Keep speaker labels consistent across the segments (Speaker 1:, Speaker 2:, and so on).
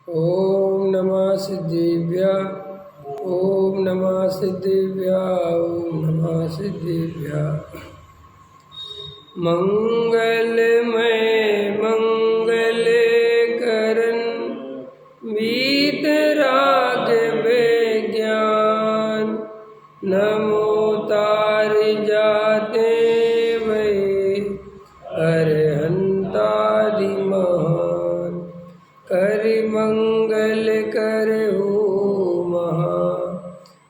Speaker 1: ओम नमः सिद्धिभ्य ओम नमः सिद्धिभ्य ओम नमः सिद्धिभ्य। मंगलमय मंगल करन वीतराग विज्ञान नमो तार जाते वै अरहंतादि महान कर मंगल कर हो महा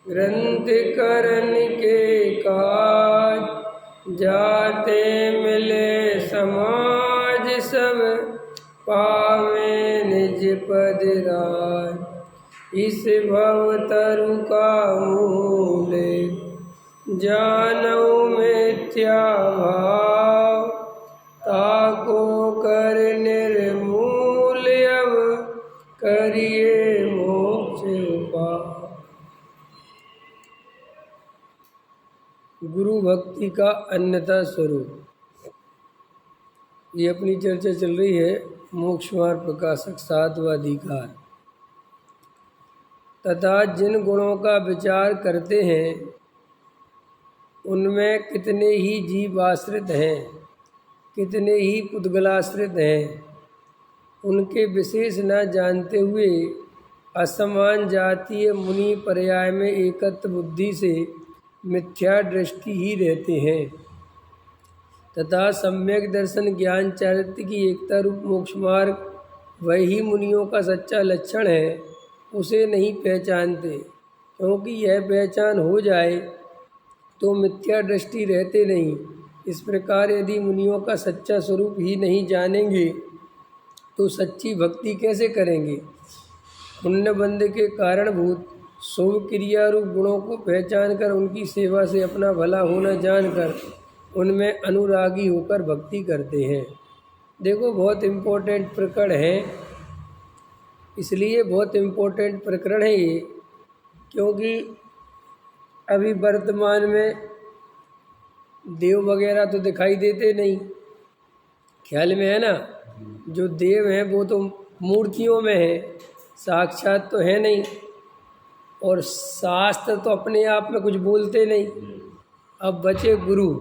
Speaker 1: ग्रंथ करन के काज जाते मिले समाज सब पावे निज पद राज। इस भव तरु का मूल जानौ मिथ्या भाव ताको कर निर्मूल अब करिए मोक्ष उपाय। गुरु भक्ति का अन्यथा स्वरूप, ये अपनी चर्चा चल रही है। मोक्ष मार्ग प्रकाशक सातवां अधिकार। तथा जिन गुणों का विचार करते हैं उनमें कितने ही जीव आश्रित हैं, कितने ही पुद्गलाश्रित हैं, उनके विशेष न जानते हुए असमान जातीय मुनि पर्याय में एकत्व बुद्धि से मिथ्या दृष्टि ही रहते हैं। तथा सम्यक दर्शन ज्ञान चारित्र्य की एकता रूप मोक्ष मार्ग वही मुनियों का सच्चा लक्षण है, उसे नहीं पहचानते। क्योंकि यह पहचान हो जाए तो मिथ्या दृष्टि रहते नहीं। इस प्रकार यदि मुनियों का सच्चा स्वरूप ही नहीं जानेंगे तो सच्ची भक्ति कैसे करेंगे। पुण्य बंध के कारणभूत शुभ क्रिया रूप गुणों को पहचान कर उनकी सेवा से अपना भला होना जानकर उनमें अनुरागी होकर भक्ति करते हैं। देखो, बहुत इम्पोर्टेंट प्रकरण है, इसलिए बहुत इम्पोर्टेंट प्रकरण है ये, क्योंकि अभी वर्तमान में देव वगैरह तो दिखाई देते नहीं, ख्याल में है ना। जो देव हैं वो तो मूर्तियों में है, साक्षात तो है नहीं। और शास्त्र तो अपने आप में कुछ बोलते नहीं। अब बचे गुरु,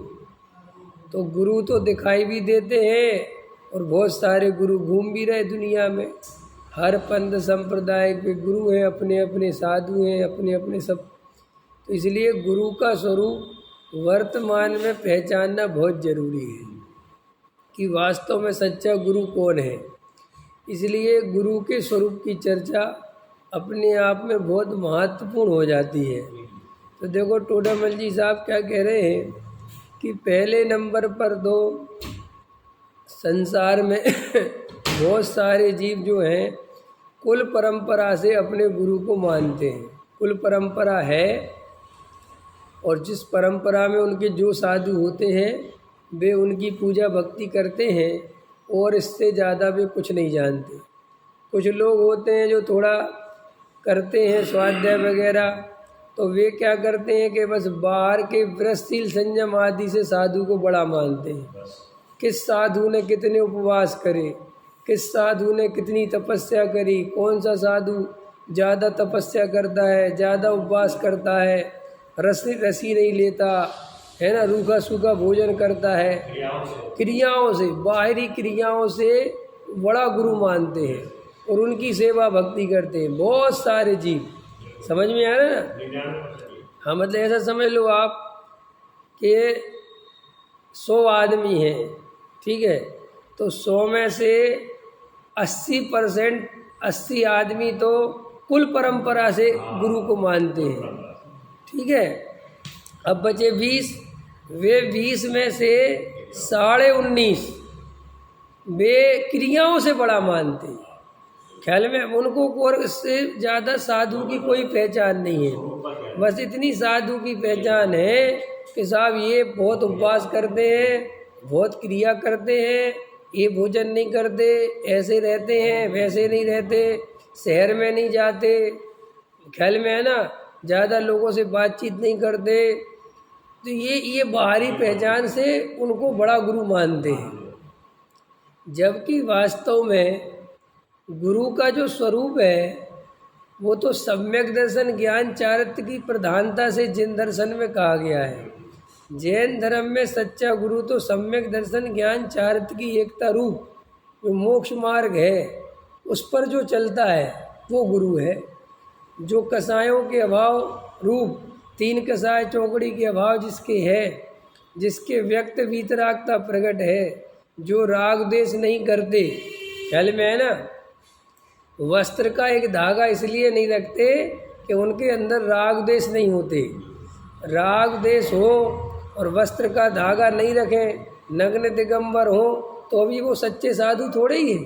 Speaker 1: तो गुरु तो दिखाई भी देते हैं और बहुत सारे गुरु घूम भी रहे दुनिया में। हर पंथ संप्रदाय के गुरु हैं, अपने अपने साधु हैं, अपने अपने सब। तो इसलिए गुरु का स्वरूप वर्तमान में पहचानना बहुत जरूरी है कि वास्तव में सच्चा गुरु कौन है। इसलिए गुरु के स्वरूप की चर्चा अपने आप में बहुत महत्वपूर्ण हो जाती है। तो देखो, टोडामल जी साहब क्या कह रहे हैं कि पहले नंबर पर दो संसार में बहुत सारे जीव जो हैं कुल परंपरा से अपने गुरु को मानते हैं। कुल परंपरा है और जिस परंपरा में उनके जो साधु होते हैं वे उनकी पूजा भक्ति करते हैं और इससे ज़्यादा वे कुछ नहीं जानते। कुछ लोग होते हैं जो थोड़ा करते हैं स्वाध्याय वगैरह, तो वे क्या करते हैं कि बस बाहर के व्रतशील संयम आदि से साधु को बड़ा मानते हैं। किस साधु ने कितने उपवास करे, किस साधु ने कितनी तपस्या करी, कौन सा साधु ज़्यादा तपस्या करता है, ज़्यादा उपवास करता है, रसी नहीं लेता है ना, रूखा सूखा भोजन करता है, क्रियाओं से, बाहरी क्रियाओं से बड़ा गुरु मानते हैं और उनकी सेवा भक्ति करते हैं बहुत सारे जीव। समझ में आ रहा है ना। हाँ, मतलब ऐसा समझ लो आप कि 100 आदमी हैं, ठीक है, तो 100 में से 80% 80 आदमी तो कुल परंपरा से गुरु को मानते हैं, ठीक है। अब बचे 20, वे 20 में से 19.5 वे क्रियाओं से बड़ा मानते हैं। ख्याल में, उनको और से ज़्यादा साधु की कोई पहचान नहीं है। बस इतनी साधु की पहचान है कि साहब ये बहुत उपवास करते हैं, बहुत क्रिया करते हैं, ये भोजन नहीं करते, ऐसे रहते हैं, वैसे नहीं रहते, शहर में नहीं जाते, ख्याल में है ना, ज़्यादा लोगों से बातचीत नहीं करते। तो ये बाहरी पहचान से उनको बड़ा गुरु मानते हैं, जबकि वास्तव में गुरु का जो स्वरूप है वो तो सम्यक दर्शन ज्ञान चारित्र की प्रधानता से जिन दर्शन में कहा गया है। जैन धर्म में सच्चा गुरु तो सम्यक दर्शन ज्ञान चारित्र की एकता रूप जो मोक्ष मार्ग है उस पर जो चलता है वो गुरु है। जो कसायों के अभाव रूप तीन कसाय चौकड़ी के अभाव जिसके है, जिसके व्यक्त वीतरागता प्रकट है, जो राग देश नहीं करते। ख्याल में है ना, वस्त्र का एक धागा इसलिए नहीं रखते कि उनके अंदर राग देश नहीं होते। राग देश हो और वस्त्र का धागा नहीं रखें, नग्न दिगंबर हो, तो अभी वो सच्चे साधु थोड़े ही हैं।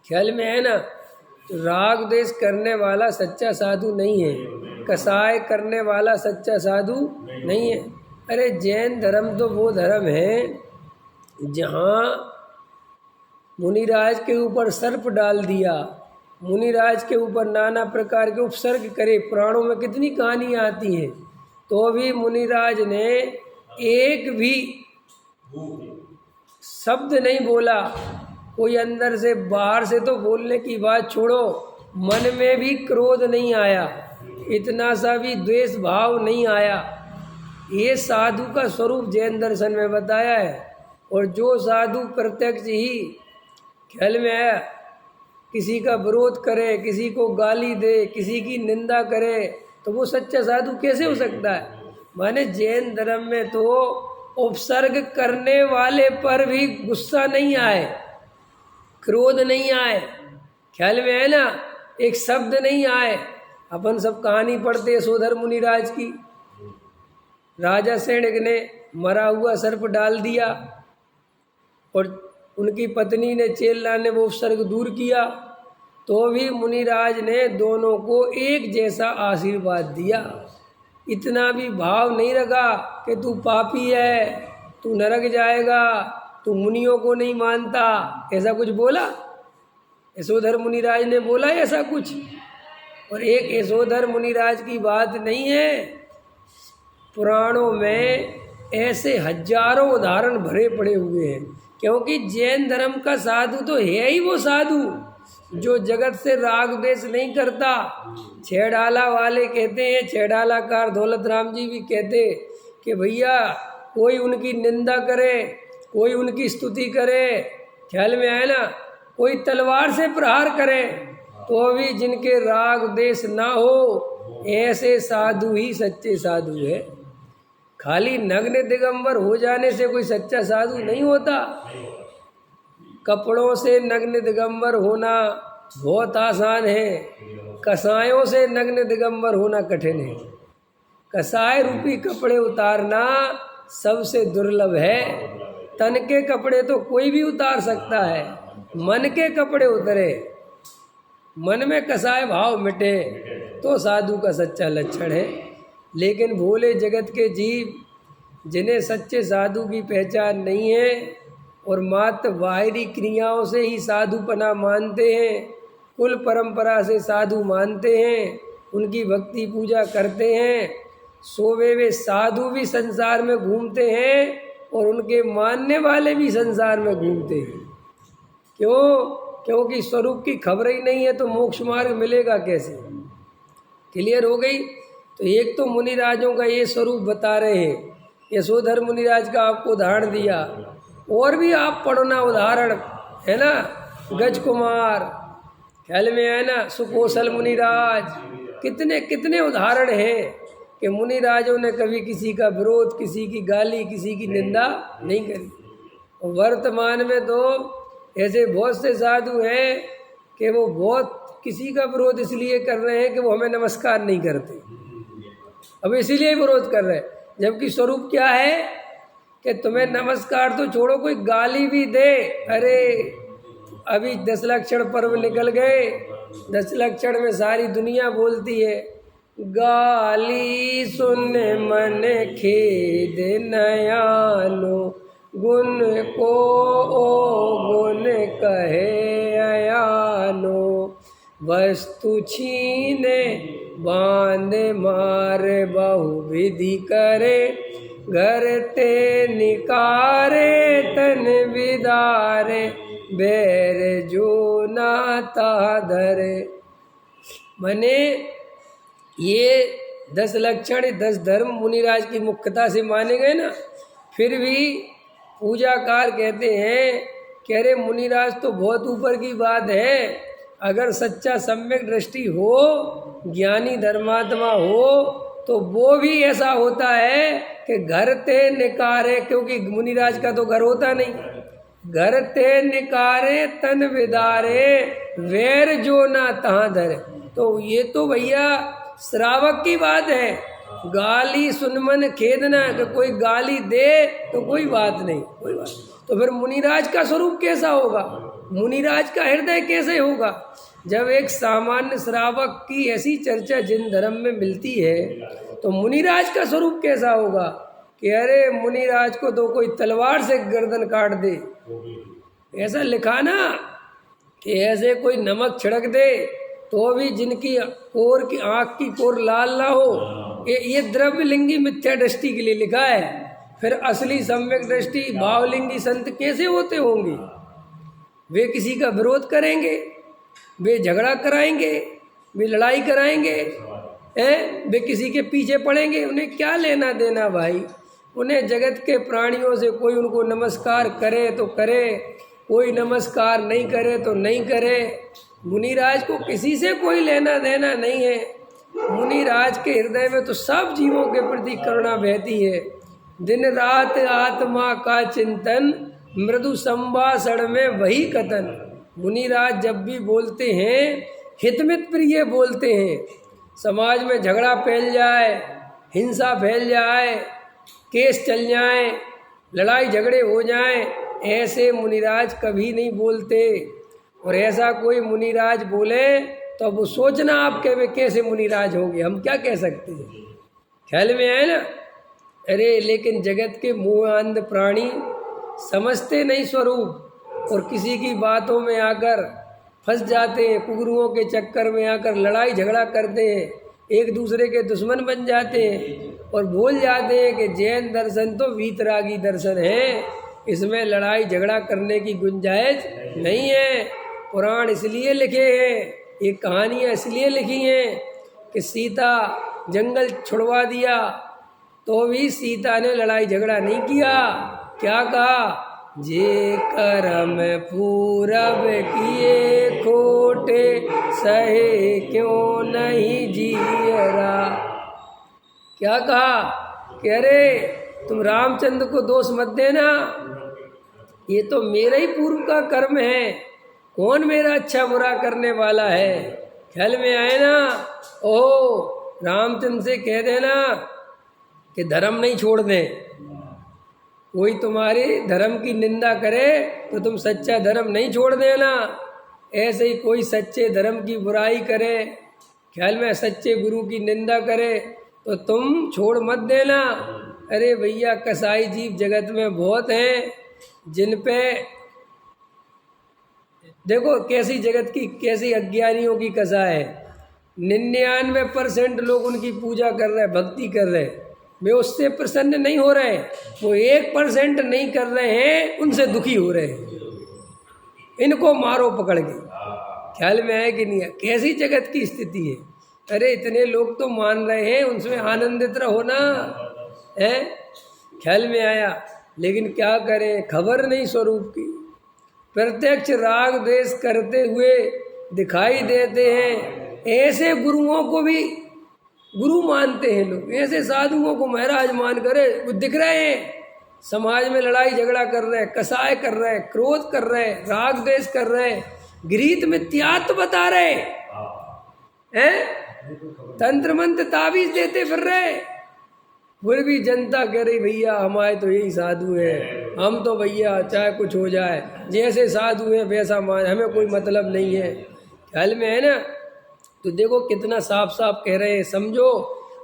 Speaker 1: ख्याल में है ना, तो राग देश करने वाला सच्चा साधु नहीं है, कसाय करने वाला सच्चा साधु नहीं है। अरे जैन धर्म तो वो धर्म है जहाँ मुनिराज के ऊपर सर्प डाल दिया, मुनिराज के ऊपर नाना प्रकार के उपसर्ग करे। पुराणों में कितनी कहानियाँ आती हैं, तो भी मुनिराज ने एक भी शब्द नहीं बोला। कोई अंदर से बाहर से तो बोलने की बात छोड़ो, मन में भी क्रोध नहीं आया, इतना सा भी द्वेष भाव नहीं आया। ये साधु का स्वरूप जैन दर्शन में बताया है। और जो साधु प्रत्यक्ष ही ख्याल में आया किसी का विरोध करे, किसी को गाली दे, किसी की निंदा करे, तो वो सच्चा साधु कैसे हो सकता है। माने जैन धर्म में तो उपसर्ग करने वाले पर भी गुस्सा नहीं आए, क्रोध नहीं आए, ख्याल में है ना, एक शब्द नहीं आए। अपन सब कहानी पढ़ते यशोधर मुनिराज की, राजा सैनिक ने मरा हुआ सर्प डाल दिया और उनकी पत्नी ने चेल्ला ने वो उपसर्ग दूर किया, तो भी मुनिराज ने दोनों को एक जैसा आशीर्वाद दिया। इतना भी भाव नहीं रखा कि तू पापी है, तू नरक जाएगा, तू मुनियों को नहीं मानता, ऐसा कुछ बोला यशोधर मुनिराज ने बोला ऐसा कुछ। और एक यशोधर मुनिराज की बात नहीं है, पुराणों में ऐसे हजारों उदाहरण भरे पड़े हुए हैं। क्योंकि जैन धर्म का साधु तो है ही वो साधु जो जगत से राग द्वेष नहीं करता। छेड़ाला वाले कहते हैं, छेड़ालाकार दौलत राम जी भी कहते कि भैया कोई उनकी निंदा करे, कोई उनकी स्तुति करे, ख्याल में आए ना, कोई तलवार से प्रहार करे, तो भी जिनके राग द्वेष ना हो ऐसे साधु ही सच्चे साधु है। खाली नग्न दिगंबर हो जाने से कोई सच्चा साधु नहीं होता। कपड़ों से नग्न दिगंबर होना बहुत आसान है, कसायों से नग्न दिगंबर होना कठिन है। कसाय रूपी कपड़े उतारना सबसे दुर्लभ है। तन के कपड़े तो कोई भी उतार सकता है, मन के कपड़े उतरे, मन में कसाय भाव मिटे तो साधु का सच्चा लक्षण है। लेकिन भोले जगत के जीव जिन्हें सच्चे साधु की पहचान नहीं है और मात्र बाहरी क्रियाओं से ही साधुपना मानते हैं, कुल परंपरा से साधु मानते हैं, उनकी भक्ति पूजा करते हैं, सो वे साधु भी संसार में घूमते हैं और उनके मानने वाले भी संसार में घूमते हैं। क्यों? क्योंकि स्वरूप की खबर ही नहीं है तो मोक्ष मार्ग मिलेगा कैसे। क्लियर हो गई। तो एक तो मुनिराजों का ये स्वरूप बता रहे हैं, यशोधर मुनिराज का आपको उदाहरण दिया, और भी आप पढ़ो ना उदाहरण, है ना, गज कुमार, ख्याल में है ना, सुकोसल मुनिराज, कितने कितने उदाहरण हैं कि मुनिराजों ने कभी किसी का विरोध, किसी की गाली, किसी की निंदा नहीं करी। और वर्तमान में तो ऐसे बहुत से साधु हैं कि वो बहुत किसी का विरोध इसलिए कर रहे हैं कि वो हमें नमस्कार नहीं करते, अब इसीलिए विरोध कर रहे हैं। जबकि स्वरूप क्या है कि तुम्हें नमस्कार तो छोड़ो, कोई गाली भी दे, अरे अभी 10 लक्षण पर्व निकल गए, 10 लक्षण में सारी दुनिया बोलती है, गाली सुन मन खेद नयानो, गुण को ओ गुण कहे अयानो, वस्तु छीने बांध मार बहु विधि करे, घर ते निकारे तन विदारे, बैर जो नाता धरे। माने ये 10 लक्षण 10 धर्म मुनिराज की मुख्यता से माने गए ना, फिर भी पूजाकार कहते हैं कि अरे मुनिराज तो बहुत ऊपर की बात है। अगर सच्चा सम्यक दृष्टि हो, ज्ञानी धर्मात्मा हो, तो वो भी ऐसा होता है कि घर ते निकारे, क्योंकि मुनिराज का तो घर होता नहीं, घर ते निकारे तन विदारे वैर जो ना तहाँ धरे। तो ये तो भैया श्रावक की बात है, गाली सुनमन खेदना, कि कोई गाली दे तो कोई बात नहीं, कोई बात नहीं। तो फिर मुनिराज का स्वरूप कैसा होगा, मुनिराज का हृदय कैसे होगा? जब एक सामान्य श्रावक की ऐसी चर्चा जिन धर्म में मिलती है, तो मुनिराज का स्वरूप कैसा होगा कि अरे मुनिराज को तो कोई तलवार से गर्दन काट दे। ऐसा लिखा ना कि ऐसे कोई नमक छिड़क दे तो भी जिनकी कोर की आँख की कोर लाल ना हो, ये द्रव्यलिंगी मिथ्या दृष्टि के लिए लिखा है। फिर असली सम्यक दृष्टि भावलिंगी संत कैसे होते होंगे? वे किसी का विरोध करेंगे, वे झगड़ा कराएंगे, वे लड़ाई कराएंगे, वे किसी के पीछे पड़ेंगे। उन्हें क्या लेना देना भाई? उन्हें जगत के प्राणियों से कोई उनको नमस्कार करे तो करे, कोई नमस्कार नहीं करे तो नहीं करे। मुनिराज को किसी से कोई लेना देना नहीं है। मुनिराज के हृदय में तो सब जीवों के प्रति करुणा बहती है। दिन रात आत्मा का चिंतन, मृदु संभाषण में वही कथन। मुनिराज जब भी बोलते हैं हितमित प्रिय बोलते हैं। समाज में झगड़ा फैल जाए, हिंसा फैल जाए, केस चल जाए, लड़ाई झगड़े हो जाए, ऐसे मुनिराज कभी नहीं बोलते। और ऐसा कोई मुनिराज बोले तो अब सोचना आपके वे कैसे मुनिराज होंगे, हम क्या कह सकते हैं? ख्याल में आए ना? अरे लेकिन जगत के मोहांध प्राणी समझते नहीं स्वरूप, और किसी की बातों में आकर फंस जाते हैं, कुगुरुओं के चक्कर में आकर लड़ाई झगड़ा करते हैं, एक दूसरे के दुश्मन बन जाते हैं, और भूल जाते हैं कि जैन दर्शन तो वीतरागी दर्शन है, इसमें लड़ाई झगड़ा करने की गुंजाइश नहीं है। पुराण इसलिए लिखे हैं, ये कहानियाँ इसलिए लिखी हैं कि सीता जंगल छुड़वा दिया तो भी सीता ने लड़ाई झगड़ा नहीं किया। क्या कहा? जे करम पूरब किए खोटे, सहे क्यों नहीं जियरा। क्या कहा कि अरे तुम रामचंद्र को दोष मत देना, ये तो मेरा ही पूर्व का कर्म है, कौन मेरा अच्छा बुरा करने वाला है। ख्याल में आए ना? ओह रामचंद्र से कह देना कि धर्म नहीं छोड़ दें, कोई तुम्हारी धर्म की निंदा करे तो तुम सच्चा धर्म नहीं छोड़ देना। ऐसे ही कोई सच्चे धर्म की बुराई करे, ख्याल में सच्चे गुरु की निंदा करे तो तुम छोड़ मत देना। अरे भैया कसाई जीव जगत में बहुत हैं जिन पे देखो कैसी जगत की कैसी अज्ञानियों की कसा है। 99% लोग उनकी पूजा कर रहे हैं, भक्ति कर रहे हैं, वे उससे प्रसन्न नहीं हो रहे। वो 1% नहीं कर रहे हैं, उनसे दुखी हो रहे हैं। इनको मारो पकड़ के। ख्याल में आए कि नहीं? कैसी जगत की स्थिति है। अरे इतने लोग तो मान रहे हैं, उनमें आनंदित रहो ना, है? ख्याल में आया? लेकिन क्या करें, खबर नहीं स्वरूप की। प्रत्यक्ष राग द्वेष करते हुए दिखाई देते हैं। ऐसे गुरुओं को भी गुरु मानते हैं लोग, ऐसे साधुओं को महाराज मान करे। वो दिख रहे हैं समाज में लड़ाई झगड़ा कर रहे हैं, कसाय कर रहे हैं, क्रोध कर रहे हैं, राग द्वेष कर रहे हैं, गृहीत मिथ्यात्व बता रहे हैं, तंत्र मंत्र ताबीज देते फिर रहे। फिर भी जनता कह रही भैया हमारे तो यही साधु है, हम तो भैया चाहे कुछ हो जाए, जैसे साधु है वैसा मान, हमें कोई मतलब नहीं है। ख्याल में है ना? तो देखो कितना साफ साफ कह रहे हैं, समझो।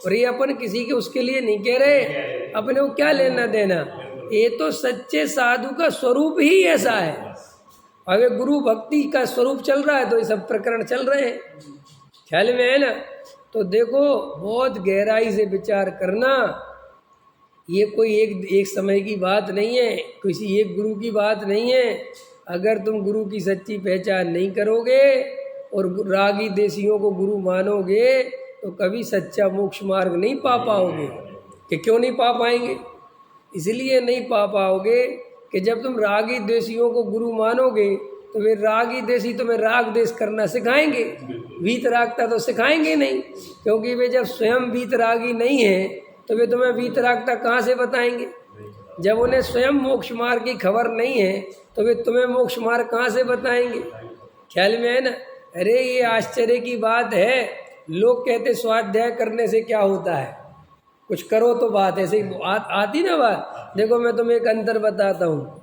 Speaker 1: और ये अपन किसी के उसके लिए नहीं कह रहे, अपने को क्या लेना देना। ये तो सच्चे साधु का स्वरूप ही ऐसा है। अगर गुरु भक्ति का स्वरूप चल रहा है तो ये सब प्रकरण चल रहे हैं। ख्याल में है ना? तो देखो बहुत गहराई से विचार करना। ये कोई एक समय की बात नहीं है, किसी एक गुरु की बात नहीं है। अगर तुम गुरु की सच्ची पहचान नहीं करोगे और रागी देशियों को गुरु मानोगे तो कभी सच्चा मोक्ष मार्ग नहीं पा पाओगे। कि क्यों नहीं पा पाएंगे? इसलिए नहीं पा पाओगे कि जब तुम रागी देशियों को गुरु मानोगे तो वे रागी देशी तुम्हें राग देश करना सिखाएंगे, वीतरागता तो सिखाएंगे नहीं, क्योंकि वे जब स्वयं वीतरागी नहीं है तो वे तुम्हें वीतरागता कहाँ से बताएंगे। जब उन्हें स्वयं मोक्ष मार्ग की खबर नहीं है तो वे तुम्हें मोक्ष मार्ग कहाँ से बताएंगे। ख्याल में है ना? अरे ये आश्चर्य की बात है। लोग कहते स्वाध्याय करने से क्या होता है, कुछ करो तो बात ऐसे ही आती ना बात। देखो मैं तुम्हें एक अंतर बताता हूँ,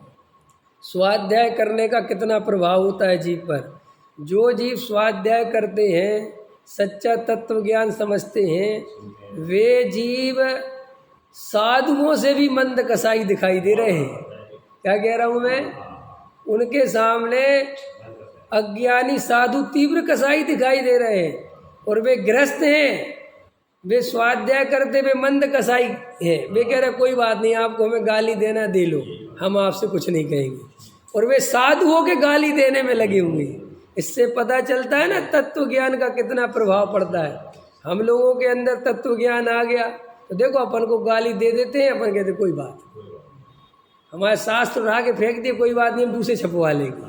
Speaker 1: स्वाध्याय करने का कितना प्रभाव होता है जीव पर। जो जीव स्वाध्याय करते हैं, सच्चा तत्व ज्ञान समझते हैं, वे जीव साधुओं से भी मंद कसाई दिखाई दे रहे हैं। क्या कह रहा हूँ मैं? उनके सामने अज्ञानी साधु तीव्र कसाई दिखाई दे रहे हैं और वे ग्रस्त हैं। वे स्वाध्याय करते हुए मंद कसाई हैं। वे कह रहे कोई बात नहीं, आपको हमें गाली देना दे लो, हम आपसे कुछ नहीं कहेंगे। और वे साधुओं के गाली देने में लगे हुए हैं। इससे पता चलता है ना तत्व ज्ञान का कितना प्रभाव पड़ता है। हम लोगों के अंदर तत्व ज्ञान आ गया तो देखो अपन को गाली दे देते हैं, अपन कहते कोई बात, हमारे शास्त्र उठा के फेंक दिए, कोई बात नहीं हम दूसरे छपवा लेंगे,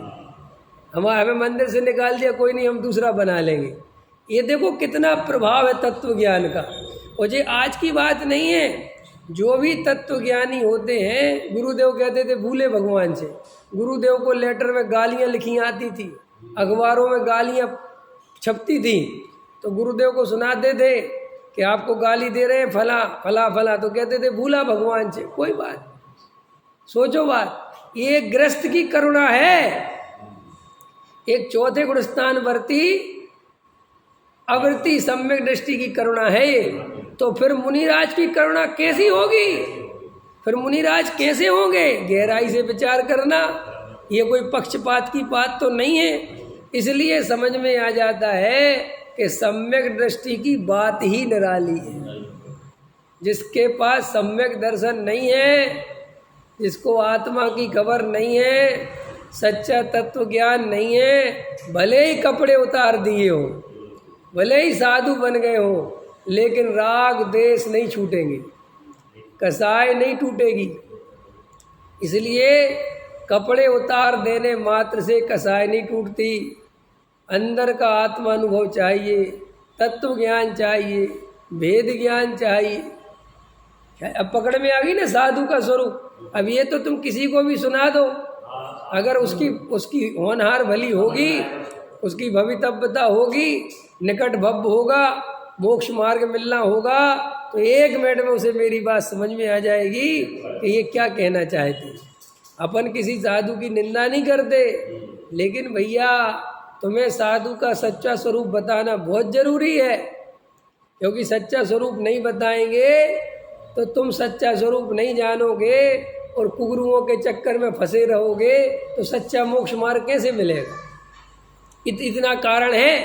Speaker 1: हमें मंदिर से निकाल दिया, कोई नहीं हम दूसरा बना लेंगे। ये देखो कितना प्रभाव है तत्व ज्ञान का। और ये आज की बात नहीं है, जो भी तत्व ज्ञानी होते हैं, गुरुदेव कहते थे भूले भगवान से। गुरुदेव को लेटर में गालियाँ लिखी आती थी, अखबारों में गालियाँ छपती थी, तो गुरुदेव को सुनाते थे कि आपको गाली दे रहे हैं फला फला फला, तो कहते थे भूला भगवान से, कोई बात। सोचो बात, ये ग्रस्त की करुणा है। एक चौथे गुणस्थान वर्ती अवृत्ति सम्यक दृष्टि की करुणा है ये। तो फिर मुनिराज की करुणा कैसी होगी? फिर मुनिराज कैसे होंगे? गहराई से विचार करना, ये कोई पक्षपात की बात तो नहीं है। इसलिए समझ में आ जाता है कि सम्यक दृष्टि की बात ही निराली है। जिसके पास सम्यक दर्शन नहीं है, जिसको आत्मा की खबर नहीं है, सच्चा तत्व ज्ञान नहीं है, भले ही कपड़े उतार दिए हो, भले ही साधु बन गए हो, लेकिन राग देश नहीं छूटेंगे, कसाय नहीं टूटेगी। इसलिए कपड़े उतार देने मात्र से कसाय नहीं टूटती। अंदर का आत्मा अनुभव चाहिए, तत्व ज्ञान चाहिए, भेद ज्ञान चाहिए। अब पकड़ में आ गई ना साधु का स्वरूप। अब ये तो तुम किसी को भी सुना दो, अगर उसकी होनहार भली होगी, उसकी भवितव्यता होगी, निकट भव्य होगा, मोक्ष मार्ग मिलना होगा, तो 1 मिनट में उसे मेरी बात समझ में आ जाएगी कि ये क्या कहना चाहते। अपन किसी साधु की निंदा नहीं करते, लेकिन भैया तुम्हें साधु का सच्चा स्वरूप बताना बहुत ज़रूरी है, क्योंकि सच्चा स्वरूप नहीं बताएंगे तो तुम सच्चा स्वरूप नहीं जानोगे और कुगुरुओं के चक्कर में फंसे रहोगे, तो सच्चा मोक्ष मार्ग कैसे मिलेगा? इतना कारण है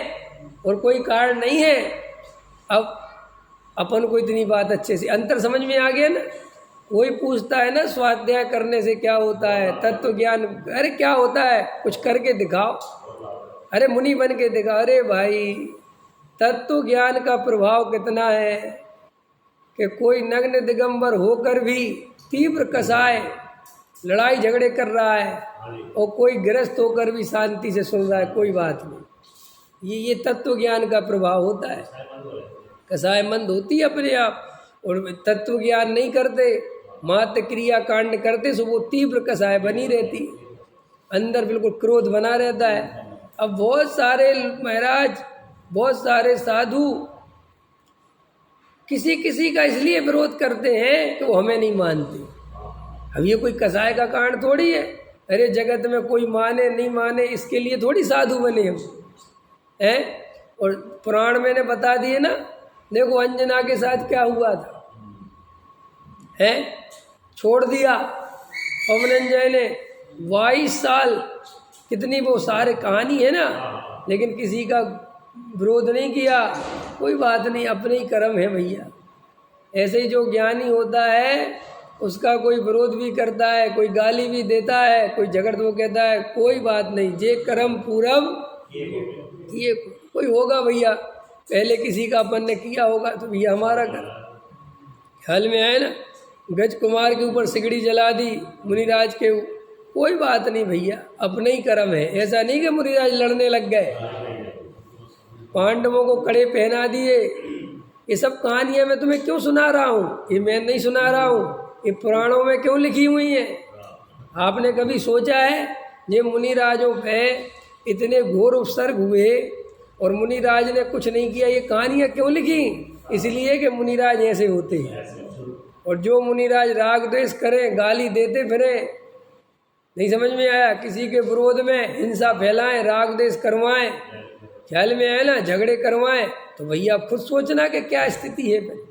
Speaker 1: और कोई कारण नहीं है। अब अपन को इतनी बात अच्छे से अंतर समझ में आ गया ना। कोई पूछता है ना स्वाध्याय करने से क्या होता है, तत्व ज्ञान, अरे क्या होता है, कुछ करके दिखाओ, अरे मुनि बन के दिखाओ। अरे भाई तत्व ज्ञान का प्रभाव कितना है कि कोई नग्न दिगंबर होकर भी तीव्र कसाय लड़ाई झगड़े कर रहा है, और कोई गृहस्थ होकर भी शांति से सुन रहा है, कोई बात नहीं। ये तत्व ज्ञान का प्रभाव होता है। कसाय मंद होती है अपने आप, और तत्व ज्ञान नहीं करते, मात्र क्रिया कांड करते, सो वो तीव्र कसाय बनी रहती, अंदर बिल्कुल क्रोध बना रहता है। अब बहुत सारे महाराज, बहुत सारे साधु किसी किसी का इसलिए विरोध करते हैं कि वो हमें नहीं मानते। अब ये कोई कसाय का कांड थोड़ी है। अरे जगत में कोई माने नहीं माने इसके लिए थोड़ी साधु बने हम हैं। और पुराण में ने बता दिए ना, देखो अंजना के साथ क्या हुआ था, हैं छोड़ दिया पवनंजय ने 22 साल, कितनी वो सारे कहानी है ना, लेकिन किसी का विरोध नहीं किया। कोई बात नहीं, अपने ही कर्म है भैया। ऐसे ही जो ज्ञानी होता है उसका कोई विरोध भी करता है, कोई गाली भी देता है, कोई झगड़ वो कहता है कोई बात नहीं, जे कर्म पूरब ये कोई होगा भैया, पहले किसी का अपन ने किया होगा तो भैया हमारा कर। ख्याल में आए ना, गज कुमार के ऊपर सिगड़ी जला दी मुनिराज के, कोई बात नहीं भैया, अपने ही कर्म है। ऐसा नहीं कि मुनिराज लड़ने लग गए, पांडवों को कड़े पहना दिए। ये सब कहानियां मैं तुम्हें क्यों सुना रहा हूँ? ये मैं नहीं सुना रहा हूँ, ये पुराणों में क्यों लिखी हुई है? आपने कभी सोचा है ये मुनिराजों पे इतने घोर उपसर्ग हुए और मुनिराज ने कुछ नहीं किया, ये कहानियाँ क्यों लिखी? इसलिए कि मुनिराज ऐसे होते हैं। और जो मुनिराज राग द्वेष करें, गाली देते फिरें, नहीं समझ में आया, किसी के विरोध में हिंसा फैलाएं, राग द्वेष करवाएं, ख्याल में आया ना, झगड़े करवाएं, तो भैया खुद सोचना कि क्या स्थिति है फिर।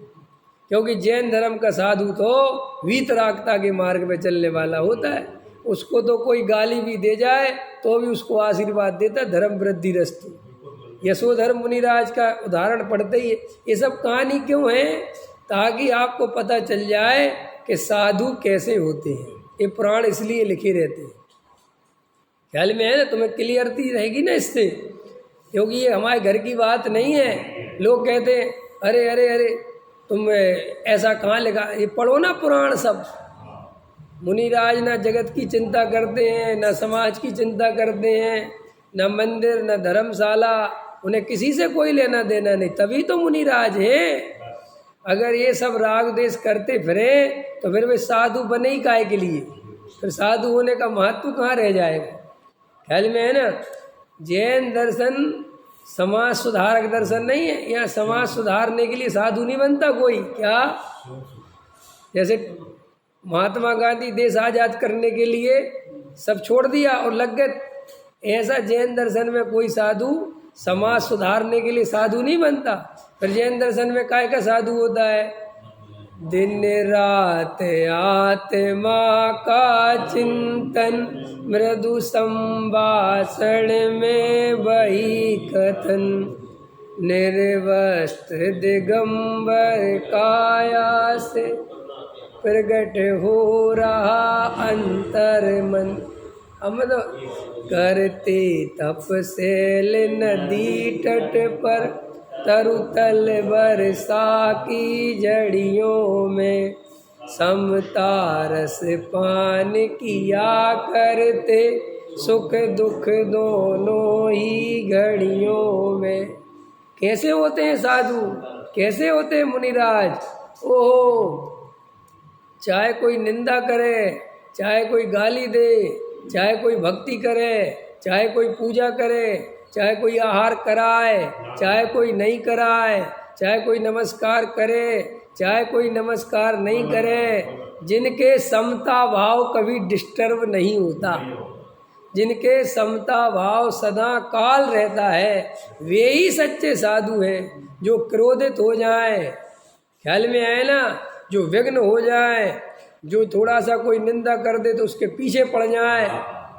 Speaker 1: क्योंकि जैन धर्म का साधु तो वीतरागता के मार्ग में चलने वाला होता है, उसको तो कोई गाली भी दे जाए तो भी उसको आशीर्वाद देता, धर्म वृद्धि रस्तु। यशोधर मुनिराज का उदाहरण पढ़ते ही ये सब कहानी क्यों है? ताकि आपको पता चल जाए कि साधु कैसे होते हैं। ये पुराण इसलिए लिखे रहते हैं, ख्याल में है ना, तुम्हें क्लियरिटी रहेगी ना इससे, क्योंकि ये हमारे घर की बात नहीं है। लोग कहते हैं अरे अरे अरे तुम ऐसा कहाँ लिखा, ये पढ़ो ना पुराण सब। मुनिराज ना जगत की चिंता करते हैं, ना समाज की चिंता करते हैं, ना मंदिर, ना धर्मशाला, उन्हें किसी से कोई लेना देना नहीं, तभी तो मुनिराज हैं। अगर ये सब राग द्वेष करते फिरे तो फिर वे साधु बने ही काहे के लिए? फिर साधु होने का महत्व कहाँ रह जाएगा? ख्याल में है ना। जैन दर्शन समाज सुधारक दर्शन नहीं है। यहाँ समाज सुधारने के लिए साधु नहीं बनता कोई। क्या जैसे महात्मा गांधी देश आज़ाद करने के लिए सब छोड़ दिया और लग गए, ऐसा जैन दर्शन में कोई साधु समाज सुधारने के लिए साधु नहीं बनता। फिर जैन दर्शन में काय का साधु होता है? दिन रात आत्मा का चिंतन, मृदु संभाषण में वही कथन, निर्वस्त्र दिगंबर काया से प्रगट हो रहा अंतर मन। हम तो करते तपसेल नदी तट पर, तरुतल बरसा की जड़ियों में, समता रस पान किया करते, सुख दुख दोनों ही घड़ियों में। कैसे होते हैं साधु, कैसे होते हैं मुनिराज? ओहो, चाहे कोई निंदा करे, चाहे कोई गाली दे, चाहे कोई भक्ति करे, चाहे कोई पूजा करे, चाहे कोई आहार कराए, चाहे कोई नहीं कराए, चाहे कोई नमस्कार करे, चाहे कोई नमस्कार नहीं करे, जिनके समता भाव कभी डिस्टर्ब नहीं होता, जिनके समता भाव सदा काल रहता है, वे ही सच्चे साधु हैं। जो क्रोधित हो जाए, ख्याल में आए ना, जो विघ्न हो जाए, जो थोड़ा सा कोई निंदा कर दे तो उसके पीछे पड़ जाए,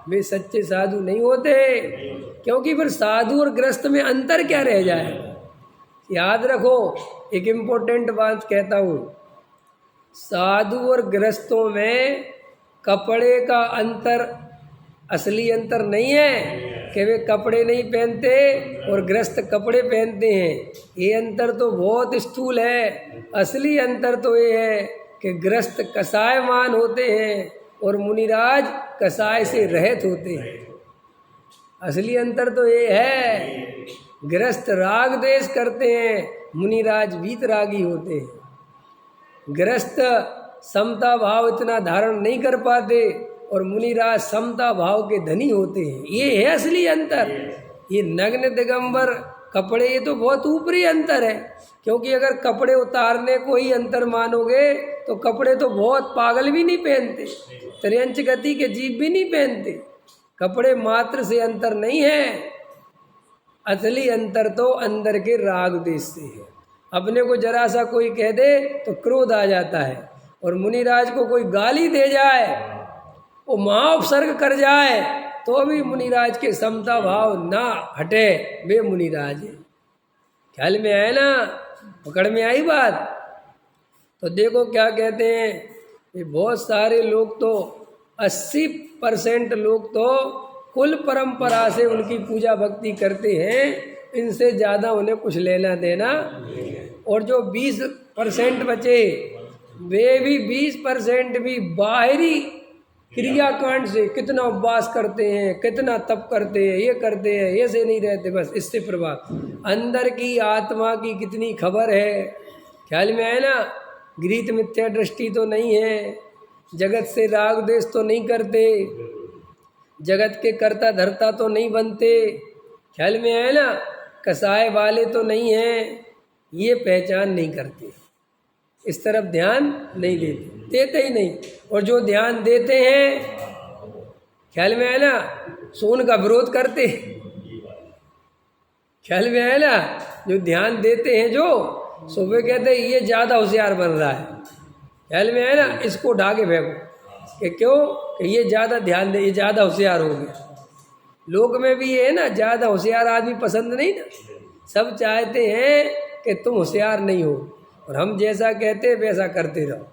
Speaker 1: वे सच्चे साधु नहीं होते। क्योंकि फिर साधु और ग्रस्त में अंतर क्या रह जाएगा? याद रखो, एक इम्पोर्टेंट बात कहता हूँ, साधु और ग्रस्तों में कपड़े का अंतर असली अंतर नहीं है कि वे कपड़े नहीं पहनते और ग्रस्त कपड़े पहनते हैं। ये अंतर तो बहुत स्थूल है। असली अंतर तो ये है कि ग्रस्त कसायमान होते हैं और मुनिराज कसाय से रहित होते हैं। असली अंतर तो ये है, ग्रस्त राग द्वेष करते हैं, मुनिराज वीतरागी होते हैं। ग्रस्त समता भाव इतना धारण नहीं कर पाते और मुनिराज समता भाव के धनी होते हैं। ये है असली अंतर। ये नग्न दिगंबर कपड़े, ये तो बहुत ऊपरी अंतर है। क्योंकि अगर कपड़े उतारने को ही अंतर मानोगे तो कपड़े तो बहुत पागल भी नहीं पहनते, त्रियंच गति के जीव भी नहीं पहनते। कपड़े मात्र से अंतर नहीं है, असली अंतर तो अंदर के राग द्वेष से है। अपने को जरा सा कोई कह दे तो क्रोध आ जाता है, और मुनिराज को कोई गाली दे जाए, वो महाउपसर्ग कर जाए, तो भी मुनिराज के समता भाव ना हटे, वे मुनिराज है। ख्याल में आए ना, पकड़ में आई बात? तो देखो क्या कहते हैं, ये बहुत सारे लोग तो 80% लोग तो कुल परंपरा से उनकी पूजा भक्ति करते हैं, इनसे ज़्यादा उन्हें कुछ लेना देना। और जो 20% बचे, वे भी 20% भी बाहरी क्रियाकांड से कितना उपवास करते हैं, कितना तप करते हैं, ये करते हैं, ये से नहीं रहते, बस इससे प्रभाव। अंदर की आत्मा की कितनी खबर है, ख्याल में है ना। गृहीत मिथ्या दृष्टि तो नहीं है, जगत से राग द्वेष तो नहीं करते, जगत के कर्ता धर्ता तो नहीं बनते, ख्याल में है ना। कसाय वाले तो नहीं हैं, ये पहचान नहीं करते, इस तरफ ध्यान नहीं देते ही नहीं। और जो ध्यान देते हैं, ख्याल में है ना, सो उनका विरोध करते, ख्याल में है ना। जो ध्यान देते हैं जो, सो वे कहते हैं ये ज़्यादा होशियार बन रहा है, ख्याल में है ना, इसको उठा के फेंको। कि क्यों? कि ये ज़्यादा ध्यान दे, ये ज़्यादा होशियार हो गया। लोक में भी ये है ना, ज़्यादा होशियार आदमी पसंद नहीं ना, सब चाहते हैं कि तुम होशियार नहीं हो और हम जैसा कहते हैं वैसा करते रहो।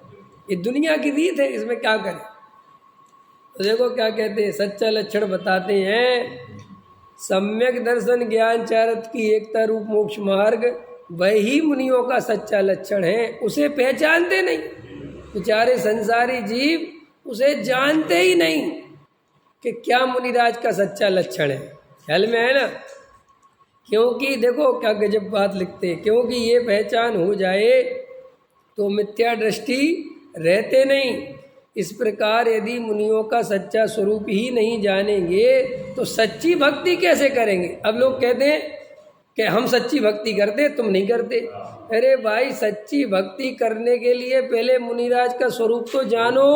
Speaker 1: ये दुनिया की रीत है, इसमें क्या करें। तो देखो क्या कहते हैं, सच्चा लक्षण बताते हैं। सम्यक दर्शन ज्ञान चारत की एकता रूप मोक्ष मार्ग, वही मुनियों का सच्चा लक्षण है। उसे पहचानते नहीं, बेचारे संसारी जीव उसे जानते ही नहीं कि क्या मुनिराज का सच्चा लक्षण है, ख्याल में है ना। क्योंकि देखो क्या गजब बात लिखते हैं, क्योंकि ये पहचान हो जाए तो मिथ्या दृष्टि रहते नहीं। इस प्रकार यदि मुनियों का सच्चा स्वरूप ही नहीं जानेंगे तो सच्ची भक्ति कैसे करेंगे। अब लोग कहते हैं कि हम सच्ची भक्ति करते, तुम नहीं करते। अरे भाई, सच्ची भक्ति करने के लिए पहले मुनिराज का स्वरूप तो जानो,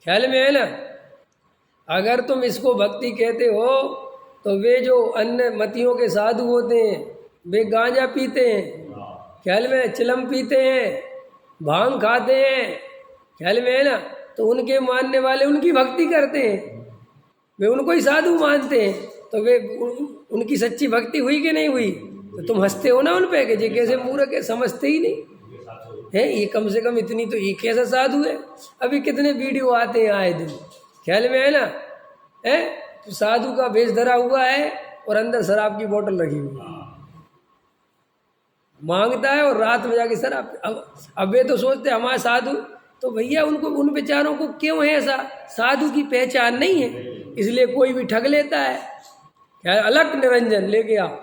Speaker 1: ख्याल में है ना। अगर तुम इसको भक्ति कहते हो तो वे जो अन्य मतियों के साधु होते हैं, वे गांजा पीते हैं, ख्याल में, चिलम पीते हैं, भांग खाते हैं, ख्याल में है ना, तो उनके मानने वाले उनकी भक्ति करते हैं, वे उनको ही साधु मानते हैं। तो वे उनकी सच्ची भक्ति हुई कि नहीं हुई? तो तुम हंसते हो ना उन पे कि ये कैसे मूर्ख है, समझते ही नहीं है। ये कम से कम इतनी तो ये कैसा साधु है। अभी कितने वीडियो आते हैं आए दिन, ख्याल में है ना, है तो साधु का भेष धरा हुआ है और अंदर शराब की बोतल रखी हुई है, मांगता है और रात में जाके शराब। अब वे तो सोचते हमारे साधु, तो भैया उनको, उन बेचारों को क्यों है ऐसा, साधु की पहचान नहीं है, इसलिए कोई भी ठग लेता है। क्या अलग निरंजन लेके आओ,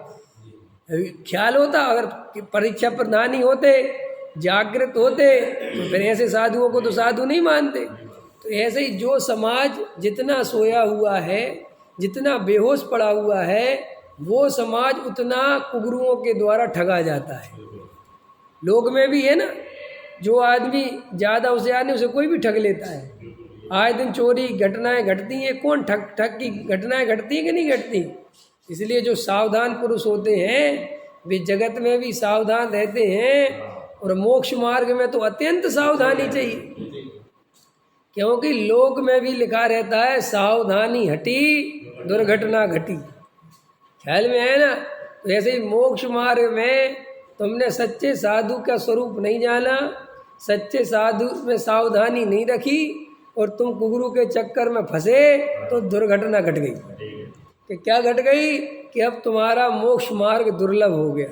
Speaker 1: ख्याल होता। अगर परीक्षा प्रधानी होते, जागृत होते, तो फिर ऐसे साधुओं को तो साधु नहीं मानते। तो ऐसे ही जो समाज जितना सोया हुआ है, जितना बेहोश पड़ा हुआ है, वो समाज उतना कुगरुओं के द्वारा ठगा जाता है। लोग में भी है ना, जो आदमी ज़्यादा होशियार नहीं, उसे कोई भी ठग लेता है। आए दिन चोरी घटनाएं घटती हैं, कौन ठग की घटनाएं घटती हैं कि नहीं घटती। इसलिए जो सावधान पुरुष होते हैं वे जगत में भी सावधान रहते हैं, और मोक्ष मार्ग में तो अत्यंत सावधानी चाहिए। क्योंकि लोक में भी लिखा रहता है, सावधानी हटी दुर्घटना घटी, ख्याल में है ना। तो ऐसे ही मोक्ष मार्ग में तुमने सच्चे साधु का स्वरूप नहीं जाना, सच्चे साधु में सावधानी नहीं रखी, और तुम कुगरू के चक्कर में फंसे तो दुर्घटना घट गई। कि क्या घट गई? कि अब तुम्हारा मोक्ष मार्ग दुर्लभ हो गया।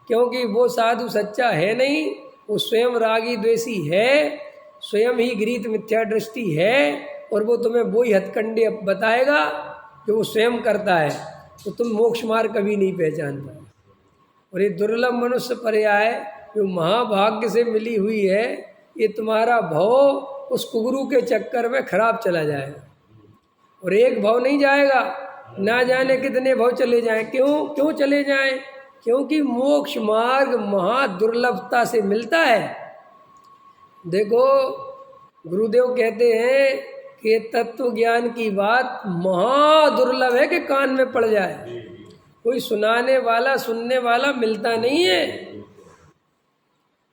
Speaker 1: क्योंकि वो साधु सच्चा है नहीं, वो स्वयं रागी द्वेषी है, स्वयं ही गृहीत मिथ्या दृष्टि है, और वो तुम्हें वही हथकंडे बताएगा जो वो स्वयं करता है। तो तुम मोक्ष मार्ग कभी नहीं पहचान पाए। और ये दुर्लभ मनुष्य पर्याय जो महाभाग्य से मिली हुई है, ये तुम्हारा भव उस कुगरू के चक्कर में खराब चला जाएगा। और एक भव नहीं जाएगा, ना जाने कितने भव चले जाएं। क्यों चले जाएं? क्योंकि मोक्ष मार्ग महादुर्लभता से मिलता है। देखो, गुरुदेव कहते हैं कि तत्व ज्ञान की बात महादुर्लभ है कि कान में पड़ जाए। कोई सुनाने वाला, सुनने वाला मिलता नहीं है।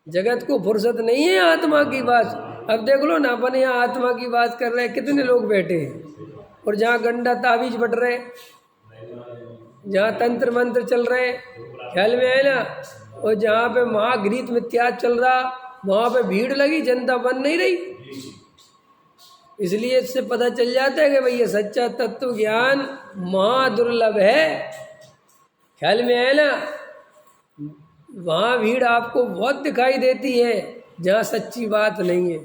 Speaker 1: जगत को फुर्सत नहीं है आत्मा की बात। अब देख लो ना, अपन यहाँ आत्मा की बात कर रहे हैं, कितने लोग बैठे हैं, और जहाँ गंडा ताबीज बट रहे, जहाँ तंत्र मंत्र चल रहे, ख्याल में है ना, और जहाँ पे महागृहीत मिथ्या चल रहा, वहाँ पे भीड़ लगी, जनता बन नहीं रही। इसलिए इससे पता चल जाता है कि भाई ये सच्चा तत्व ज्ञान महादुर्लभ है। ख्याल में है ना? वहाँ भीड़ आपको बहुत दिखाई देती है जहाँ सच्ची बात नहीं है।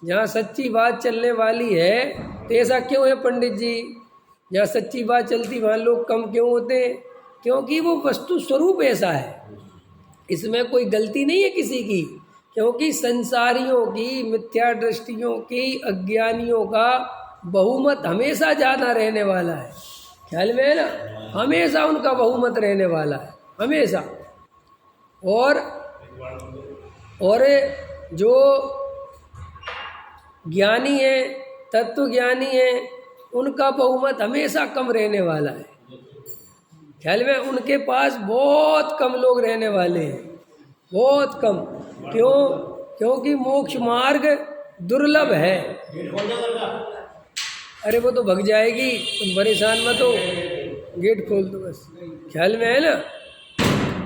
Speaker 1: जहाँ सच्ची बात चलने वाली है तो ऐसा क्यों है पंडित जी? जहाँ सच्ची बात चलती वहाँ लोग कम क्यों होते हैं? क्योंकि वो वस्तु स्वरूप ऐसा है, इसमें कोई गलती नहीं है किसी की। क्योंकि संसारियों की, मिथ्या दृष्टियों की, अज्ञानियों का बहुमत हमेशा ज़्यादा रहने वाला है। ख्याल में है ना? हमेशा उनका बहुमत रहने वाला है, हमेशा। और जो ज्ञानी है, तत्व ज्ञानी है, उनका बहुमत हमेशा कम रहने वाला है। ख्याल में? उनके पास बहुत कम लोग रहने वाले हैं, बहुत कम। क्यों? क्योंकि मोक्ष मार्ग दुर्लभ है। अरे वो तो भग जाएगी, तुम परेशान मत हो, गेट खोल दो बस। ख्याल में है ना?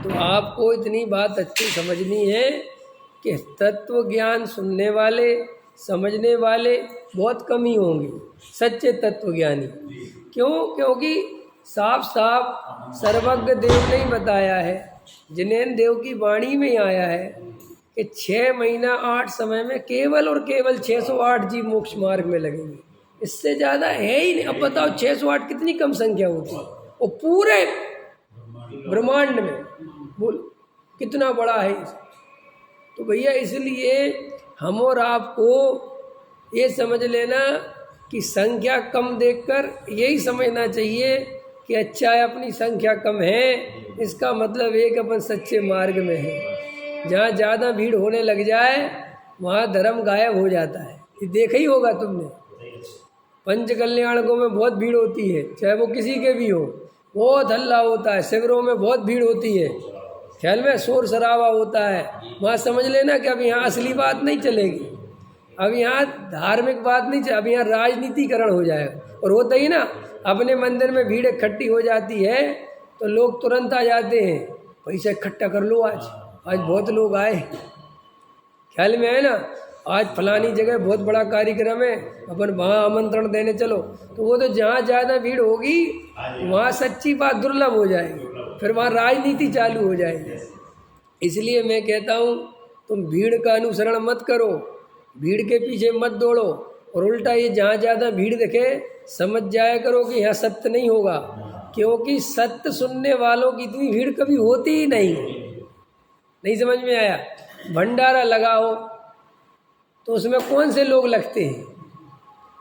Speaker 1: तो आपको इतनी बात अच्छी समझनी है कि तत्व ज्ञान सुनने वाले, समझने वाले बहुत कम ही होंगे, सच्चे तत्व ज्ञानी। क्यों? क्योंकि साफ साफ सर्वज्ञ देव ने ही बताया है, जिनेन्द्र देव की वाणी में आया है कि 6 महीना 8 समय में केवल और केवल 608 जीव मोक्ष मार्ग में लगेंगे। इससे ज़्यादा है ही नहीं। अब बताओ 608 कितनी कम संख्या होती है, और पूरे ब्रह्मांड में बोल कितना बड़ा है। तो भैया इसलिए हम और आपको ये समझ लेना कि संख्या कम देखकर यही समझना चाहिए कि अच्छा है अपनी संख्या कम है, इसका मतलब एक अपन सच्चे मार्ग में है। जहाँ ज़्यादा भीड़ होने लग जाए वहाँ धर्म गायब हो जाता है। ये देखा ही होगा तुमने, पंच कल्याणकों में बहुत भीड़ होती है, चाहे वो किसी के भी हो, बहुत हल्ला होता है। शिविरों में बहुत भीड़ होती है, ख्याल में शोर शराबा होता है। वहाँ समझ लेना कि अब यहाँ असली बात नहीं चलेगी, अब यहाँ धार्मिक बात नहीं चलेगी, अब यहाँ राजनीतिकरण हो जाएगा। और होता ही ना, अपने मंदिर में भीड़ इकट्ठी हो जाती है तो लोग तुरंत आ जाते हैं, पैसा इकट्ठा कर लो, आज बहुत लोग आए। ख्याल में है ना? आज फलानी जगह बहुत बड़ा कार्यक्रम है, अपन वहाँ आमंत्रण देने चलो। तो वो तो जहाँ ज़्यादा भीड़ होगी वहाँ सच्ची बात दुर्लभ हो जाएगी, फिर वहाँ राजनीति चालू हो जाएगी। इसलिए मैं कहता हूँ तुम भीड़ का अनुसरण मत करो, भीड़ के पीछे मत दौड़ो, और उल्टा ये जहाँ ज़्यादा भीड़ दिखे समझ जाया करो कि यहाँ सत्य नहीं होगा। क्योंकि सत्य सुनने वालों की इतनी भीड़ कभी होती ही नहीं। समझ में आया? भंडारा लगाओ तो उसमें कौन से लोग लगते हैं?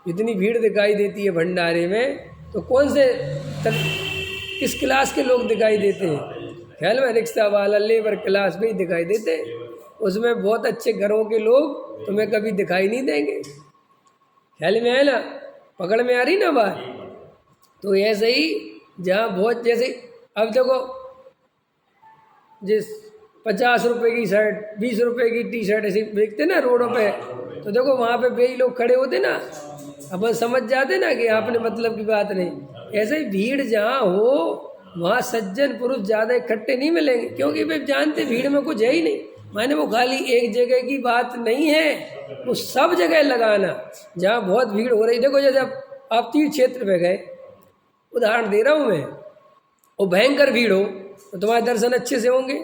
Speaker 1: इतनी भीड़ दिखाई देती है भंडारे में, तो कौन से किस क्लास के लोग दिखाई देते हैं? ख्याल में? रिक्शा वाला, लेबर क्लास में ही दिखाई देते हैं। उसमें बहुत अच्छे घरों के लोग तुम्हें कभी दिखाई नहीं देंगे। ख्याल में है ना? पकड़ में आ रही ना बात? तो ऐसे ही जहाँ बहुत, जैसे अब देखो जिस 50 रुपए की शर्ट, 20 रुपए की टी शर्ट ऐसे बेचते ना रोडों पे, तो देखो वहाँ पे कई लोग खड़े होते ना, अपन समझ जाते ना कि आपने मतलब की बात नहीं। ऐसे ही भीड़ जहाँ हो वहाँ सज्जन पुरुष ज़्यादा इकट्ठे नहीं मिलेंगे, क्योंकि वे जानते भीड़ में कुछ है ही नहीं। माने वो खाली एक जगह की बात नहीं है, वो सब जगह लगाना जहाँ बहुत भीड़ हो रही। देखो जैसे आप तीर्थ क्षेत्र पे गए, उदाहरण दे रहा हूँ मैं, वो भयंकर भीड़ हो तो तुम्हारे दर्शन अच्छे से होंगे,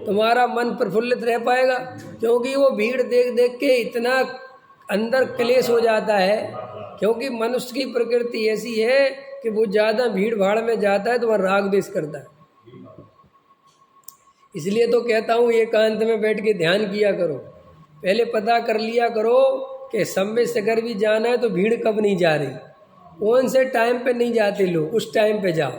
Speaker 1: तुम्हारा मन प्रफुल्लित रह पाएगा। क्योंकि वो भीड़ देख देख के इतना अंदर क्लेश हो जाता है, क्योंकि मनुष्य की प्रकृति ऐसी है कि वो ज़्यादा भीड़ भाड़ में जाता है तो वह राग द्वेष करता है। इसलिए तो कहता हूँ एकांत में बैठ के ध्यान किया करो, पहले पता कर लिया करो कि समय से अगर भी जाना है तो भीड़ कब नहीं जा रही, कौन से टाइम पे नहीं जाते लोग, उस टाइम पे जाओ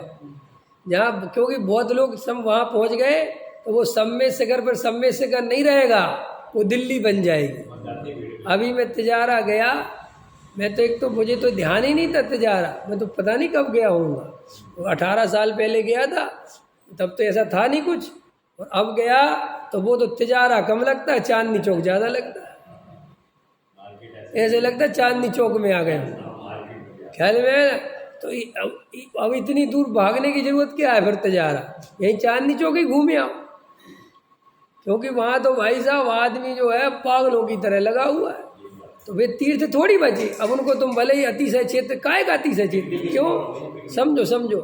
Speaker 1: जहाँ, क्योंकि बहुत लोग सब वहाँ पहुँच गए तो वो समय सगर पर समय सगर नहीं रहेगा, वो दिल्ली बन जाएगी। अभी मैं तिजारा गया, मैं तो एक तो मुझे तो ध्यान ही नहीं था तिजारा, मैं तो पता नहीं कब गया होऊंगा। 18 साल पहले गया था, तब तो ऐसा था नहीं कुछ, और अब गया तो वो तो तिजारा कम लगता है, चांदनी चौक ज़्यादा लगता है। ऐसे लगता है चांदनी चौक में आ गए ख्याल में। तो अब इतनी दूर भागने की जरूरत क्या है? फिर तिजारा यहीं चांदनी चौक ही घूमे आओ। क्योंकि वहाँ तो भाई साहब आदमी जो है पागलों की तरह लगा हुआ है, तो वे तीर्थ थोड़ी बचे। अब उनको तुम भले ही अतिशय क्षेत्र, काहे का अतिशय क्षेत्र, क्यों? समझो समझो,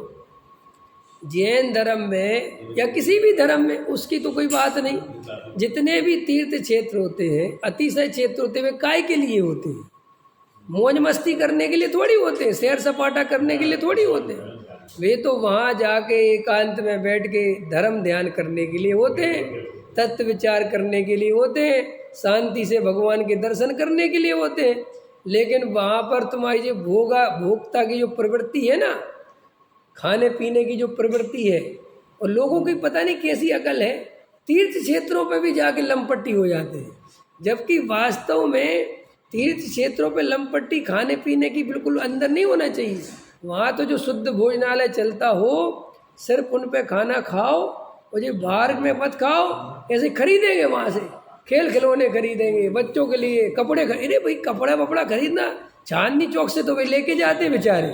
Speaker 1: जैन धर्म में या किसी भी धर्म में उसकी तो कोई बात नहीं, जितने भी तीर्थ क्षेत्र होते हैं, अतिशय क्षेत्र होते हैं, वे काय के लिए होते हैं? मौज मस्ती करने के लिए थोड़ी होते हैं, सैर सपाटा करने के लिए थोड़ी होते हैं। वे तो वहाँ जाके एकांत में बैठ के धर्म ध्यान करने के लिए होते हैं, तत्व विचार करने के लिए होते हैं, शांति से भगवान के दर्शन करने के लिए होते हैं। लेकिन वहाँ पर तुम्हारी जो भोक्ता की जो प्रवृत्ति है ना, खाने पीने की जो प्रवृत्ति है, और लोगों की पता नहीं कैसी अकल है, तीर्थ क्षेत्रों पे भी जाके लंपट्टी हो जाते हैं, जबकि वास्तव में तीर्थ क्षेत्रों पे लंपट्टी खाने पीने की बिल्कुल अंदर नहीं होना चाहिए। वहाँ तो जो शुद्ध भोजनालय चलता हो, सिर्फ उन पे खाना खाओ, और ये बाहर में मत खाओ। ऐसे खरीदेंगे वहाँ से, खेल खिलौने खरीदेंगे, बच्चों के लिए कपड़े अरे भाई कपड़ा वपड़ा खरीदना चांदनी चौक से तो भाई लेके जाते बेचारे,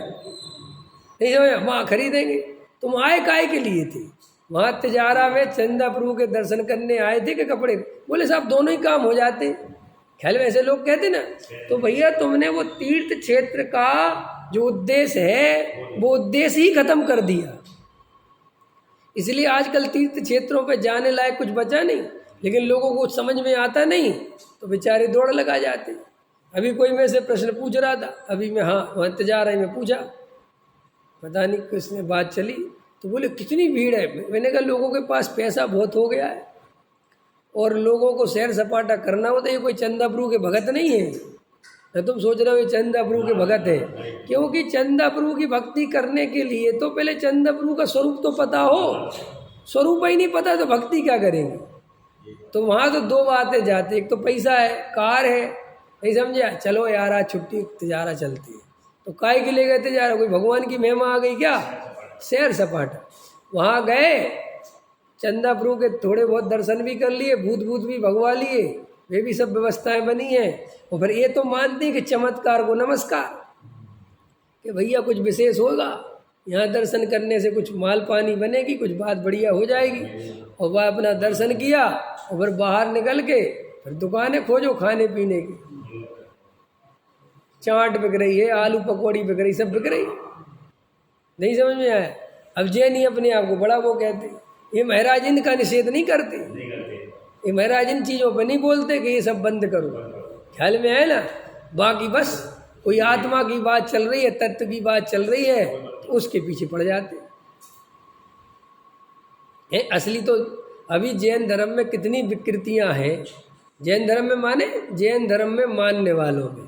Speaker 1: नहीं समझ, वहाँ खरीदेंगे। तुम आए काय के लिए थे? वहाँ तिजारा में चंदा प्रभु के दर्शन करने आए थे कि कपड़े? बोले साहब दोनों ही काम हो जाते। ख्याल में ऐसे लोग कहते ना। तो भैया तुमने वो तीर्थ क्षेत्र का जो उद्देश्य है वो उद्देश्य ही खत्म कर दिया। इसलिए आजकल तीर्थ क्षेत्रों पे जाने लायक कुछ बचा नहीं, लेकिन लोगों को समझ में आता नहीं तो बेचारे दौड़ लगा जाते। अभी कोई मेरे से प्रश्न पूछ रहा था, अभी मैं वहाँ इंतजार है, मैं पूछा, पता नहीं किसने बात चली, तो बोले कितनी भीड़ है। मैंने कहा लोगों के पास पैसा बहुत हो गया है और लोगों को सैर सपाटा करना होता है। ये कोई चंदा प्रभु के भगत नहीं है ना, तुम सोच रहे हो ये चंदा प्रभु के भगत है। क्योंकि चंदा प्रभु की भक्ति करने के लिए तो पहले चंदा प्रभु का स्वरूप तो पता हो, स्वरूप ही नहीं पता तो भक्ति क्या करेंगे। तो वहाँ तो दो बातें जाती, एक तो पैसा है, कार है, नहीं समझे, चलो यार आज छुट्टी तिजारा चलती है, तो काय के लिए गए तिजारा? कोई भगवान की महिमा आ गई क्या? सैर सपाटा। वहाँ गए, चंदा प्रभु के थोड़े बहुत दर्शन भी कर लिए, भूत भी भगवा लिए, वे भी सब व्यवस्थाएं बनी हैं। और फिर ये तो मानते हैं कि चमत्कार को नमस्कार, कि भैया कुछ विशेष होगा, यहाँ दर्शन करने से कुछ माल पानी बनेगी, कुछ बात बढ़िया हो जाएगी। और वह अपना दर्शन किया और फिर बाहर निकल के फिर दुकानें खोजो खाने पीने की, चाट बिक रही है, आलू पकौड़ी बिक रही, सब बिक रही। नहीं समझ में आया? अब जैन ही अपने आप को बड़ा वो कहते, ये महाराज इनका निषेध नहीं करते, ये महाराज इन चीज़ों पर नहीं बोलते कि ये सब बंद करो। ख्याल में आए ना? बाकी बस कोई आत्मा की बात चल रही है, तत्व की बात चल रही है, तो उसके पीछे पड़ जाते हैं। असली तो अभी जैन धर्म में कितनी विकृतियां हैं। जैन धर्म में माने जैन धर्म में मानने वालों में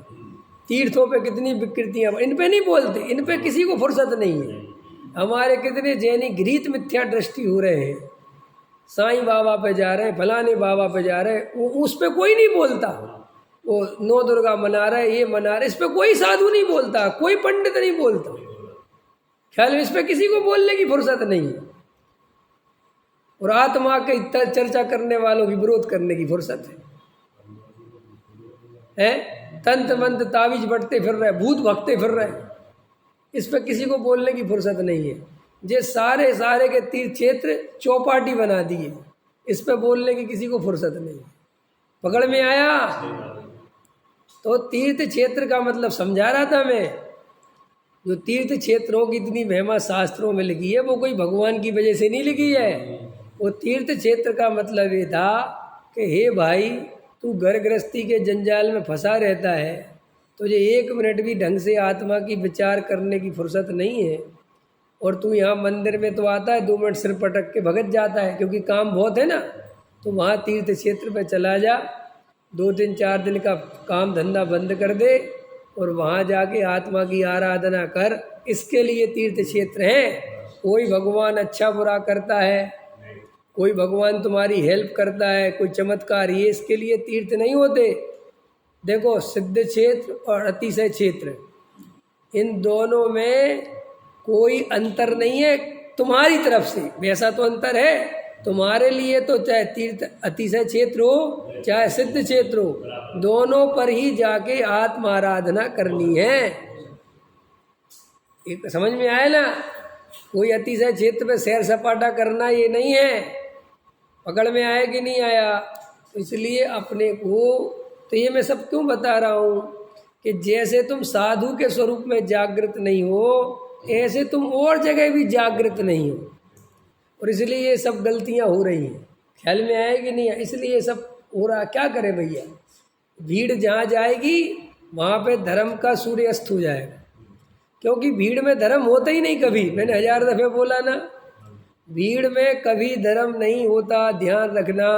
Speaker 1: तीर्थों पे कितनी विकृतियां, इन पे नहीं बोलते, इन पे किसी को फुर्सत नहीं है। हमारे कितने जैनी घृत मिथ्या दृष्टि हो रहे हैं, साईं बाबा पे जा रहे हैं, फलाने बाबा पे जा रहे हैं, उस पे कोई नहीं बोलता। वो नौ दुर्गा मना रहे, ये मना रहे, इस पे कोई साधु नहीं बोलता, कोई पंडित नहीं बोलता। ख्याल में इस पे किसी को बोलने की फुर्सत नहीं है। और आत्मा के चर्चा करने वालों की विरोध करने की फुर्सत है? तंत्र मंत्र तावीज बटते फिर रहे, भूत भगते फिर रहे, इस पर किसी को बोलने की फुर्सत नहीं है। ये सारे सारे के तीर्थ क्षेत्र चौपाटी बना दिए, इस पर बोलने की किसी को फुर्सत नहीं। पकड़ में आया? तो तीर्थ क्षेत्र का मतलब समझा रहा था मैं। जो तीर्थ क्षेत्रों की इतनी महिमा शास्त्रों में लिखी है वो कोई भगवान की वजह से नहीं लिखी है। वो तीर्थ क्षेत्र का मतलब ये था कि हे भाई, तू घर गृहस्थी के जंजाल में फंसा रहता है, तुझे एक मिनट भी ढंग से आत्मा की विचार करने की फुर्सत नहीं है, और तू यहाँ मंदिर में तो आता है 2 मिनट सिर पटक के भगत जाता है क्योंकि काम बहुत है ना। तो वहाँ तीर्थ क्षेत्र पे चला जा, 2-3-4 दिन का काम धंधा बंद कर दे और वहाँ जाके आत्मा की आराधना कर। इसके लिए तीर्थ क्षेत्र हैं। कोई भगवान अच्छा बुरा करता है, कोई भगवान तुम्हारी हेल्प करता है, कोई चमत्कार, ये इसके लिए तीर्थ नहीं होते। देखो, सिद्ध क्षेत्र और अतिशय क्षेत्र, इन दोनों में कोई अंतर नहीं है तुम्हारी तरफ से। वैसा तो अंतर है तुम्हारे लिए, तो चाहे तीर्थ अतिशय क्षेत्र हो चाहे सिद्ध क्षेत्र हो, दोनों पर ही जाके आत्मा आराधना करनी है। एक समझ में आया ना? कोई अतिशय क्षेत्र पे सैर सपाटा करना ये नहीं है। पकड़ में आया कि नहीं आया। तो इसलिए अपने को, तो ये मैं सब क्यों बता रहा हूँ कि जैसे तुम साधु के स्वरूप में जागृत नहीं हो, ऐसे तुम और जगह भी जागृत नहीं हो, और इसलिए ये सब गलतियाँ हो रही हैं। ख्याल में आए कि नहीं, इसलिए ये सब हो रहा। क्या करे भैया, भीड़ जहाँ जाएगी वहाँ पे धर्म का सूर्य अस्त हो जाएगा, क्योंकि भीड़ में धर्म होता ही नहीं कभी। मैंने 1000 दफ़े बोला ना, भीड़ में कभी धर्म नहीं होता, ध्यान रखना।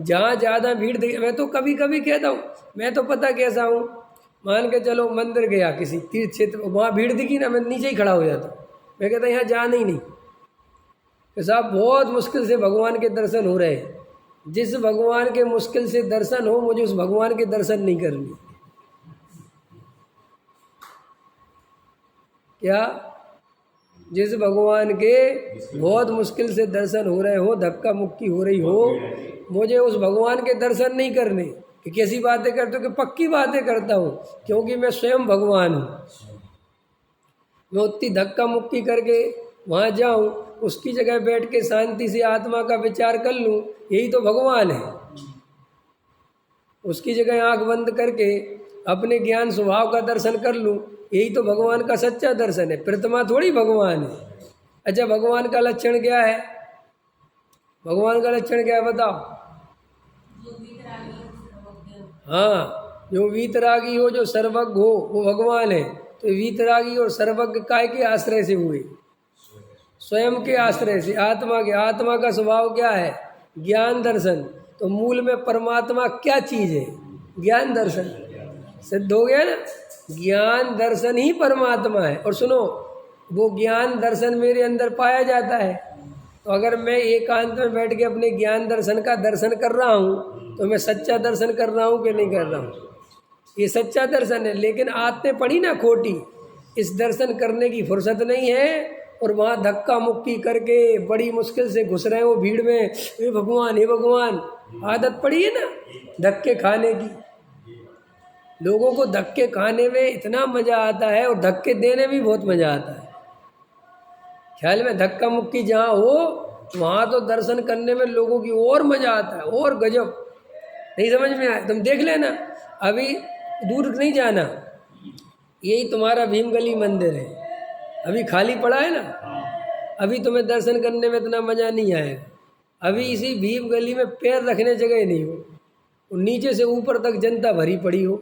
Speaker 1: जहाँ ज़्यादा भीड़ मैं तो कभी कभी कहता हूँ, मैं तो पता कैसा हूँ, मान के चलो मंदिर गया किसी तीर्थ क्षेत्र, वहाँ भीड़ दिखी ना, मैं नीचे ही खड़ा हो जाता हूँ। मैं कहता यहाँ जाना ही नहीं, कि साहब बहुत मुश्किल से भगवान के दर्शन हो रहे हैं। जिस भगवान के मुश्किल से दर्शन हो, मुझे उस भगवान के दर्शन नहीं करने। क्या, जिस भगवान के बहुत मुश्किल से दर्शन हो रहे हो, धक्का मुक्की हो रही हो, मुझे उस भगवान के दर्शन नहीं करने। कि कैसी बातें करते हो, कि पक्की बातें करता हूँ, क्योंकि मैं स्वयं भगवान हूँ। मैं उतनी धक्का मुक्की करके वहाँ जाऊँ, उसकी जगह बैठ के शांति से आत्मा का विचार कर लूँ, यही तो भगवान है। उसकी जगह आंख बंद करके अपने ज्ञान स्वभाव का दर्शन कर लूँ, यही तो भगवान का सच्चा दर्शन है। प्रतिमा थोड़ी भगवान है। अच्छा, भगवान का लक्षण क्या है? भगवान का लक्षण क्या है बताओ? हाँ, जो वीतरागी हो, जो सर्वज्ञ हो, वो भगवान है। तो वीतरागी और सर्वज्ञ काय के आश्रय से हुए? स्वयं के आश्रय से, आत्मा के। आत्मा का स्वभाव क्या है? ज्ञान दर्शन। तो मूल में परमात्मा क्या चीज़ है? ज्ञान दर्शन। सिद्ध हो गया ना, ज्ञान दर्शन ही परमात्मा है। और सुनो, वो ज्ञान दर्शन मेरे अंदर पाया जाता है। तो अगर मैं एकांत में बैठ के अपने ज्ञान दर्शन का दर्शन कर रहा हूँ, तो मैं सच्चा दर्शन कर रहा हूँ कि नहीं कर रहा हूँ? ये सच्चा दर्शन है। लेकिन आदतें पड़ी ना खोटी, इस दर्शन करने की फुर्सत नहीं है, और वहाँ धक्का मुक्की करके बड़ी मुश्किल से घुस रहे हो भीड़ में, हे भगवान हे भगवान। आदत पड़ी है ना धक्के खाने की। लोगों को धक्के खाने में इतना मज़ा आता है, और धक्के देने में बहुत मज़ा आता है। ख्याल में, धक्का मुक्की जहाँ हो वहाँ तो दर्शन करने में लोगों की और मज़ा आता है, और गजब। नहीं समझ में आया? तुम देख लेना, अभी दूर नहीं जाना, यही तुम्हारा भीम गली मंदिर है, अभी खाली पड़ा है ना। अभी तुम्हें दर्शन करने में इतना मज़ा नहीं आएगा। अभी इसी भीम गली में पैर रखने जगह नहीं हो, और नीचे से ऊपर तक जनता भरी पड़ी हो,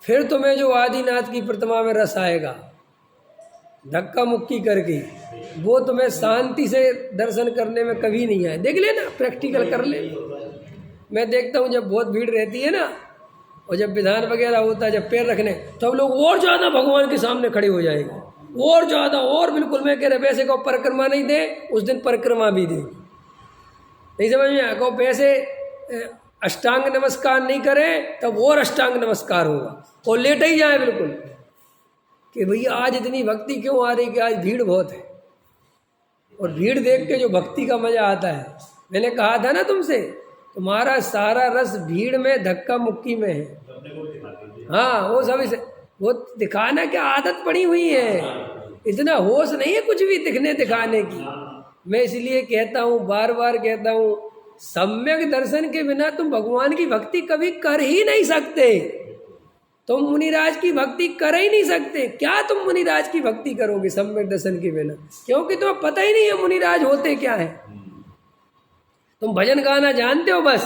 Speaker 1: फिर तुम्हें जो आदिनाथ की प्रतिमा में रस आएगा धक्का मुक्की करके, वो तुम्हें शांति से दर्शन करने में कभी नहीं आए। देख लेना, प्रैक्टिकल कर ले। मैं देखता हूँ जब बहुत भीड़ रहती है ना, और जब विधान वगैरह होता है, जब पैर रखने, तब तो लोग और ज़्यादा भगवान के सामने खड़े हो जाएंगे, और ज़्यादा, और बिल्कुल। मैं कह रहा वैसे को परिक्रमा नहीं दे, उस दिन परिक्रमा भी दे। नहीं समझ में आया? कहो पैसे अष्टांग नमस्कार नहीं करें, तब और अष्टांग नमस्कार होगा, और लेट ही जाए बिल्कुल, कि भैया आज इतनी भक्ति क्यों आ रही, कि आज भीड़ बहुत है। और भीड़ देख के जो भक्ति का मज़ा आता है, मैंने कहा था ना तुमसे, तुम्हारा सारा रस भीड़ में, धक्का मुक्की में है। हाँ, वो सभी से वो दिखाना क्या आदत पड़ी हुई है, इतना होश नहीं है कुछ भी दिखने दिखाने की। मैं इसलिए कहता हूँ, बार बार कहता हूँ, सम्यक दर्शन के बिना तुम भगवान की भक्ति कभी कर ही नहीं सकते। तुम मुनिराज की भक्ति कर ही नहीं सकते। क्या तुम मुनिराज की भक्ति करोगे सम्यक दर्शन के बिना? क्योंकि तुम्हें पता ही नहीं है मुनिराज होते क्या है। तुम भजन गाना जानते हो बस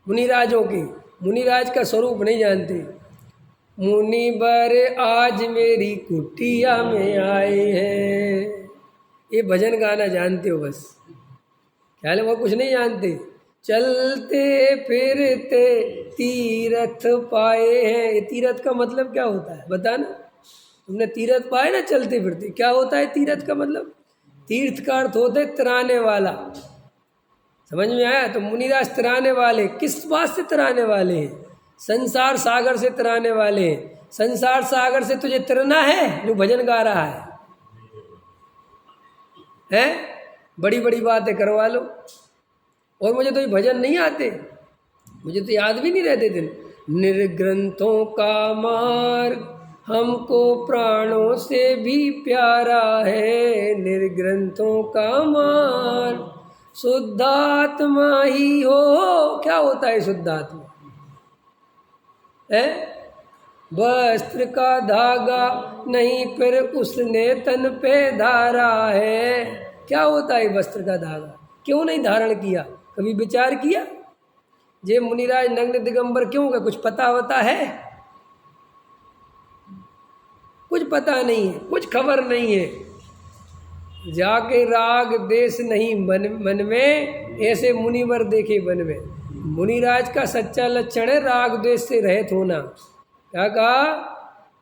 Speaker 1: मुनिराजों के, मुनिराज का स्वरूप नहीं जानते। मुनिवर आज मेरी कुटिया में आए हैं, ये भजन गाना जानते हो बस। ख्याल है, वो कुछ नहीं जानते। चलते फिरते तीरथ पाए हैं, ये तीरथ का मतलब क्या होता है बताना? तुमने तीरथ पाए ना चलते फिरते, क्या होता है तीरथ का मतलब? तीर्थ का अर्थ होता है तराने वाला। समझ में आया? तो मुनिराज तराने वाले, किस बात से तराने वाले हैं? संसार सागर से तराने वाले हैं। संसार सागर से तुझे तरना है जो भजन गा रहा है? बड़ी बड़ी बातें करवा लो। और मुझे तो ये भजन नहीं आते, मुझे तो याद भी नहीं रहते थे। निर्ग्रंथों का मार्ग हमको प्राणों से भी प्यारा है, निर्ग्रंथों का मार्ग शुद्धात्मा ही हो। क्या होता है शुद्धात्मा? है वस्त्र का धागा नहीं फिर उसने तन पे धारा है। क्या होता है वस्त्र का धागा? क्यों नहीं धारण किया? कभी विचार किया? जे मुनिराज नग्न दिगंबर क्यों गए? कुछ पता होता है? कुछ पता नहीं है, कुछ खबर नहीं है। जाके राग देश नहीं मन में, ऐसे मुनिवर देखे वन में। मुनिराज का सच्चा लक्षण है राग द्वेष से रहित होना। क्या कहा?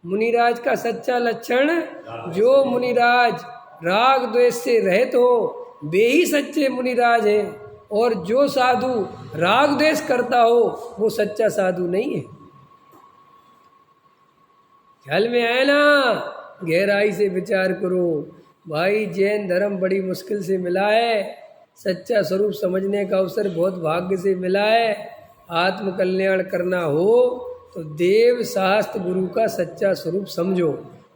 Speaker 1: मुनिराज का सच्चा लक्षण, जो मुनिराज राग द्वेष से रहित हो वे ही सच्चे मुनिराज हैं, और जो साधु राग द्वेष करता हो वो सच्चा साधु नहीं है। ख्याल में आए ना? गहराई से विचार करो भाई। जैन धर्म बड़ी मुश्किल से मिला है, सच्चा स्वरूप समझने का अवसर बहुत भाग्य से मिला है। आत्म कल्याण करना हो तो देव शास्त्र गुरु का सच्चा स्वरूप समझो।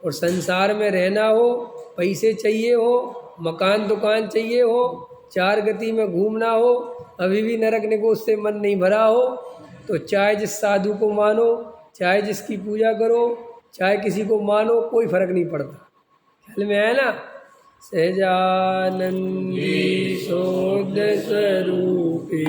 Speaker 1: और संसार में रहना हो, पैसे चाहिए हो, मकान दुकान चाहिए हो, चार गति में घूमना हो, अभी भी नरक निकोष से मन नहीं भरा हो, तो चाहे जिस साधु को मानो, चाहे जिसकी पूजा करो, चाहे किसी को मानो, कोई फर्क नहीं पड़ता। ख्याल में आया ना? सहजानंदी शोध स्वरूपी